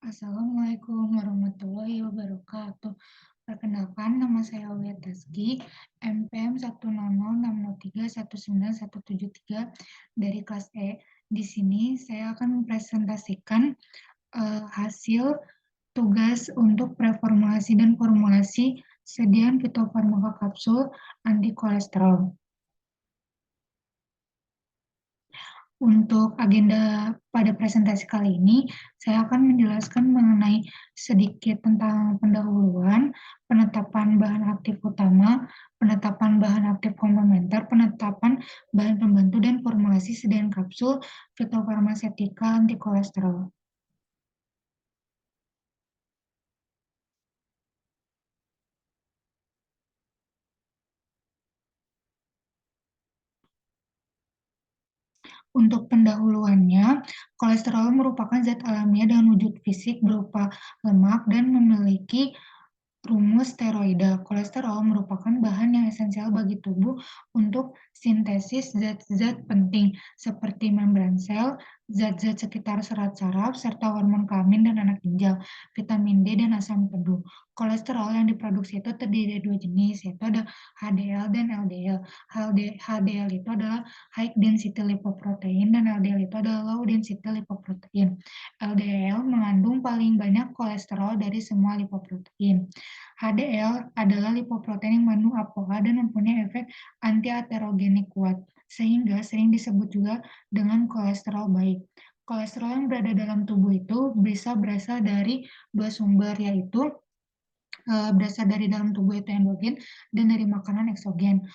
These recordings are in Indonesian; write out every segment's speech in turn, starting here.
Assalamualaikum warahmatullahi wabarakatuh. Perkenalkan, nama saya Aulia Taski, NPM 1006063197173 dari kelas E. Di sini saya akan mempresentasikan hasil tugas untuk preformulasi dan formulasi sediaan fitofarmaka kapsul anti kolesterol. Untuk agenda pada presentasi kali ini, saya akan menjelaskan mengenai sedikit tentang pendahuluan, penetapan bahan aktif utama, penetapan bahan aktif komplementer, penetapan bahan pembantu, dan formulasi sediaan kapsul fitofarmaseutika anti kolesterol. Untuk pendahuluannya, kolesterol merupakan zat alamiah dengan wujud fisik berupa lemak dan memiliki rumus steroida. Kolesterol merupakan bahan yang esensial bagi tubuh untuk sintesis zat-zat penting seperti membran sel, zat-zat sekitar serat saraf, serta hormon kelamin dan anak ginjal, vitamin D, dan asam tebu. Kolesterol yang diproduksi itu terdiri dari dua jenis, yaitu ada HDL dan LDL. HDL itu adalah high density lipoprotein dan LDL itu adalah low density lipoprotein. LDL mengandung paling banyak kolesterol dari semua lipoprotein. HDL adalah lipoprotein yang mengandung ApoA dan mempunyai efek anti-aterogenik kuat, sehingga sering disebut juga dengan kolesterol baik. Kolesterol yang berada dalam tubuh itu bisa berasal dari dua sumber, yaitu berasal dari dalam tubuh itu endogen dan dari makanan eksogen.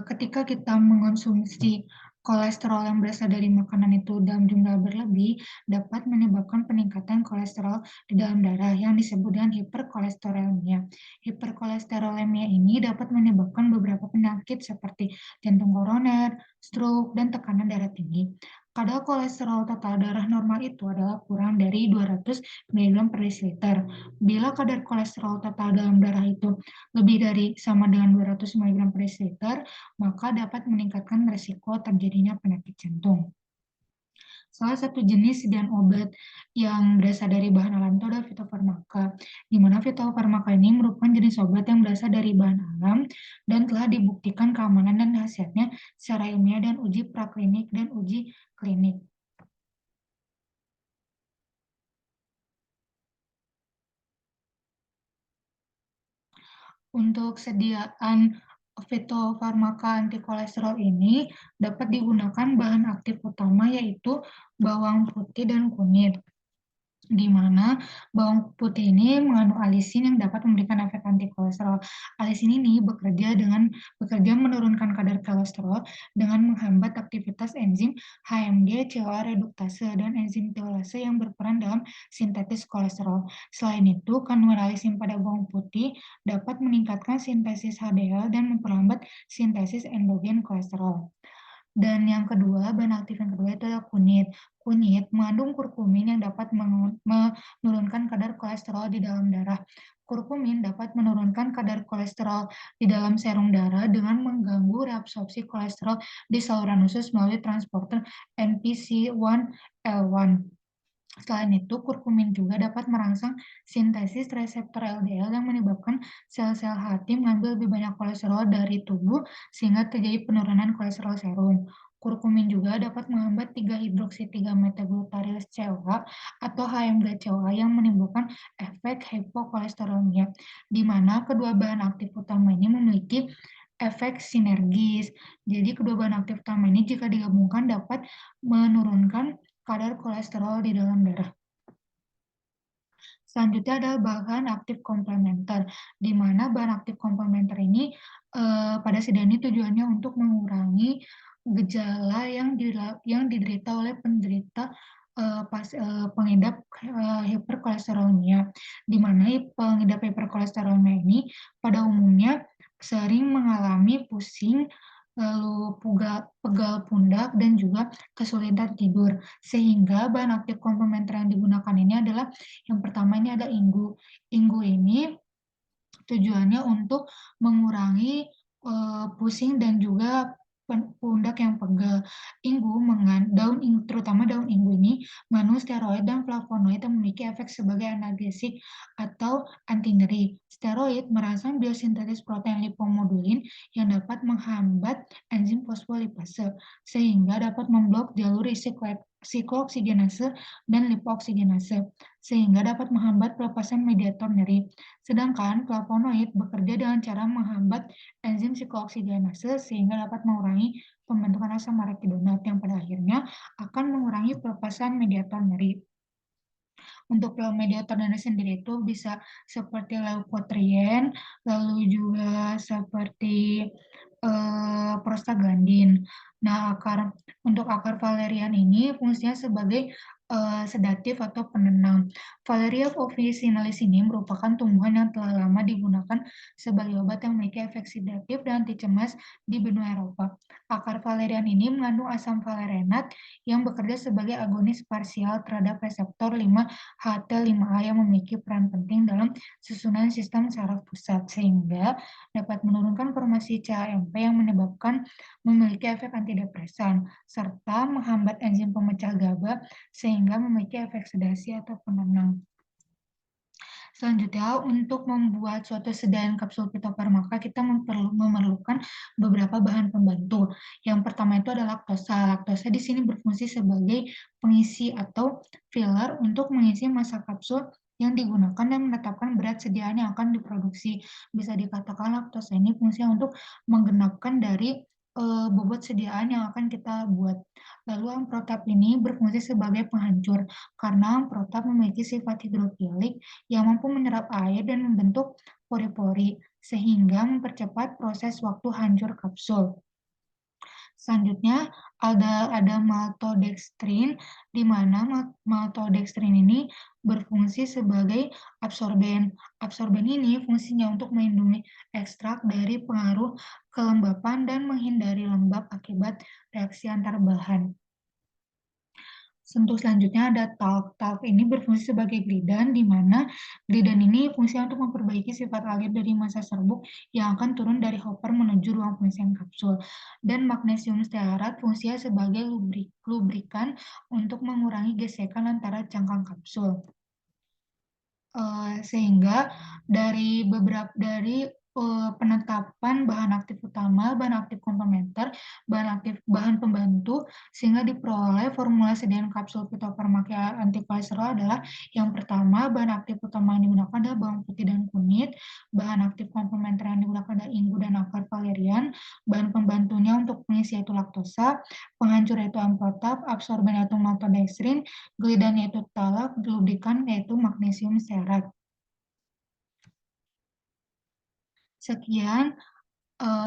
Ketika kita mengonsumsi kolesterol yang berasal dari makanan itu dalam jumlah berlebih, dapat menyebabkan peningkatan kolesterol di dalam darah yang disebut dengan hiperkolesterolemia. Hiperkolesterolemia ini dapat menyebabkan beberapa penyakit seperti jantung koroner, stroke, dan tekanan darah tinggi. Kadar kolesterol total darah normal itu adalah kurang dari 200 mg per desiliter. Bila kadar kolesterol total dalam darah itu lebih dari sama dengan 200 mg per desiliter, maka dapat meningkatkan risiko terjadinya penyakit jantung. Salah satu jenis sediaan obat yang berasal dari bahan alam itu adalah fitofarmaka, di mana fitofarmaka ini merupakan jenis obat yang berasal dari bahan alam dan telah dibuktikan keamanan dan khasiatnya secara ilmiah dan uji praklinik dan uji klinik. Untuk sediaan fitofarmaka anti kolesterol ini dapat digunakan bahan aktif utama yaitu bawang putih dan kunyit, di mana bawang putih ini mengandung alisin yang dapat memberikan efek anti kolesterol. Alisin ini bekerja menurunkan kadar kolesterol dengan menghambat aktivitas enzim HMG CoA reduktase dan enzim teolase yang berperan dalam sintetis kolesterol. Selain itu, kandungan alisin pada bawang putih dapat meningkatkan sintesis HDL dan memperlambat sintesis endogen kolesterol. Dan yang kedua, bahan aktif yang kedua itu adalah kunyit. Kunyit mengandung kurkumin yang dapat menurunkan kadar kolesterol di dalam darah. Kurkumin dapat menurunkan kadar kolesterol di dalam serum darah dengan mengganggu reabsorpsi kolesterol di saluran usus melalui transporter NPC1L1. Selain itu, kurkumin juga dapat merangsang sintesis reseptor LDL yang menyebabkan sel-sel hati mengambil lebih banyak kolesterol dari tubuh sehingga terjadi penurunan kolesterol serum. Kurkumin juga dapat menghambat 3-hidroksi 3 metaglutaris CoA atau HMG-CoA yang menimbulkan efek hipokolesterolemia, di mana kedua bahan aktif utama ini memiliki efek sinergis. Jadi kedua bahan aktif utama ini jika digabungkan dapat menurunkan kadar kolesterol di dalam darah. Selanjutnya adalah bahan aktif komplementer, di mana bahan aktif komplementer ini pada sediaan ini tujuannya untuk mengurangi gejala yang diderita oleh penderita pengidap hiperkolesterolemia, di mana pengidap hiperkolesterolemia ini pada umumnya sering mengalami pusing, lalu pegal pundak, dan juga kesulitan tidur. Sehingga bahan aktif komplementer yang digunakan ini adalah yang pertama ini ada Inggu. Inggu ini tujuannya untuk mengurangi pusing dan juga pundak yang pegal. Terutama daun inggu ini mengandung steroid dan flavonoid yang memiliki efek sebagai analgesik atau anti nyeri. Steroid merangsang biosintesis protein lipomodulin yang dapat menghambat enzim fosfolipase sehingga dapat memblok jalur siklooksinase dan lipooksigenase sehingga dapat menghambat pelepasan mediator nyeri. Sedangkan flavonoid bekerja dengan cara menghambat enzim siklooksinase sehingga dapat mengurangi pembentukan asam arachidonat yang pada akhirnya akan mengurangi pelepasan mediator nyeri. Untuk mediator nyeri sendiri itu bisa seperti leukotrien, lalu juga seperti prostaglandin. Nah, untuk akar valerian ini fungsinya sebagai sedatif atau penenang. Valeria officinalis ini merupakan tumbuhan yang telah lama digunakan sebagai obat yang memiliki efek sedatif dan anti cemas di benua Eropa. Akar valerian ini mengandung asam valerenat yang bekerja sebagai agonis parsial terhadap reseptor 5-HT5A yang memiliki peran penting dalam susunan sistem saraf pusat sehingga dapat menurunkan formasi CAMP yang menyebabkan memiliki efek antidepresan serta menghambat enzim pemecah GABA sehingga memiliki efek sedasi atau penenang. Selanjutnya, untuk membuat suatu sedahan kapsul fitofarmaka, kita memerlukan beberapa bahan pembantu. Yang pertama itu adalah laktosa. Laktosa di sini berfungsi sebagai pengisi atau filler untuk mengisi massa kapsul yang digunakan dan menetapkan berat sediaan yang akan diproduksi. Bisa dikatakan laktosa ini fungsinya untuk menggenapkan dari bobot sediaan yang akan kita buat. Lalu amprotap ini berfungsi sebagai penghancur karena amprotap memiliki sifat hidrofilik yang mampu menyerap air dan membentuk pori-pori sehingga mempercepat proses waktu hancur kapsul. Selanjutnya ada maltodextrin, di mana maltodextrin ini berfungsi sebagai absorben. Absorben ini fungsinya untuk melindungi ekstrak dari pengaruh kelembapan dan menghindari lembab akibat reaksi antar bahan. Untuk selanjutnya ada talc. Talc ini berfungsi sebagai glidan, di mana glidan ini fungsinya untuk memperbaiki sifat alir dari massa serbuk yang akan turun dari hopper menuju ruang pengisian kapsul. Dan magnesium stearat fungsinya sebagai lubrikan untuk mengurangi gesekan antara cangkang kapsul. Sehingga dari penetapan bahan aktif utama, bahan aktif komplementer, bahan pembantu, sehingga diperoleh formula sediaan kapsul fitofarmaka anti kolesterol adalah yang pertama, bahan aktif utama yang digunakan adalah bawang putih dan kunyit, bahan aktif komplementer yang digunakan adalah inggu dan akar valerian, bahan pembantunya untuk pengisi yaitu laktosa, penghancur yaitu amprotap, absorben yaitu maltodextrin, glidan yaitu talak, lubrikan yaitu magnesium stearat. Sekian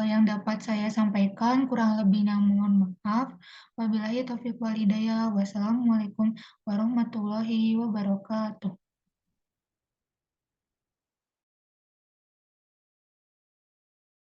yang dapat saya sampaikan, kurang lebihnya mohon maaf. Wabillahi taufiq wal hidayah. Wassalamualaikum warahmatullahi wabarakatuh.